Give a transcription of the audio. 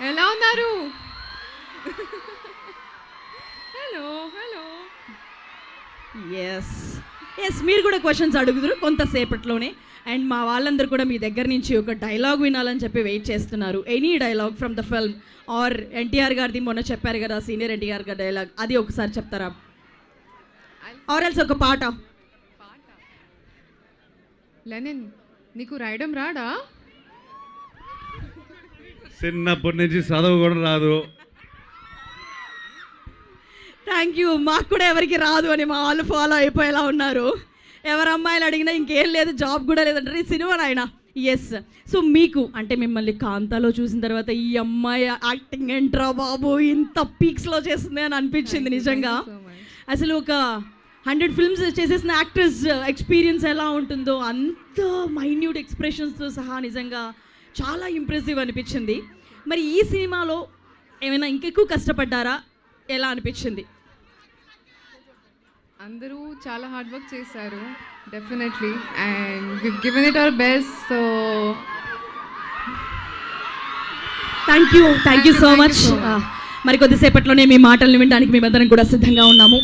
ఎలా ఉన్నారు? Hello hello. Yes yes, మీరు కూడా క్వశ్చన్స్ అడుగుదురు కొంతసేపట్లోనే. అండ్ మా వాళ్ళందరూ కూడా మీ దగ్గర నుంచి ఒక డైలాగ్ వినాలని చెప్పి వెయిట్ చేస్తున్నారు. Any dialogue from the film or NTR గారిది మొన్న చెప్పారు కదా సీనియర్ ఎన్టీఆర్ గారి డైలాగ్, అది ఒకసారి చెప్తారా? ఆర్ ఎల్స్ ఒక పాట. లెనిన్, నీకు రాయడం రాడా? చిన్నప్పటి నుంచి చదువు కూడా రాదు. Thank you. మాకు కూడా ఎవరికి రాదు అని మా వాళ్ళు ఫాలో అయిపోయేలా ఉన్నారు. ఎవరు అమ్మాయిలు అడిగినా ఇంకేం లేదు, జాబ్ కూడా లేదంటారు. ఈ సినిమా నాయన. ఎస్. సో మీకు అంటే మిమ్మల్ని కాంతాలో చూసిన తర్వాత ఈ అమ్మాయి యాక్టింగ్ ఏంట్రా బాబు ఇంత పీక్స్లో చేస్తుంది అని అనిపించింది నిజంగా. అసలు ఒక 100 ఫిల్మ్స్ చేసేసిన యాక్టర్స్ ఎక్స్పీరియన్స్ ఎలా ఉంటుందో అంత మైన్యూట్ ఎక్స్ప్రెషన్స్తో సహా నిజంగా చాలా ఇంప్రెసివ్ అనిపించింది. మరి ఈ సినిమాలో ఏమైనా ఇంకెక్కువ కష్టపడ్డారా? ఎలా అనిపించింది? అందరూ చాలా హార్డ్ వర్క్ చేశారు definitely, and we've given it our best. So thank you so much. మరి కొద్దిసేపట్లోనే మీ మాటలను వినడానికి మేమందరం కూడా సిద్ధంగా ఉన్నాము.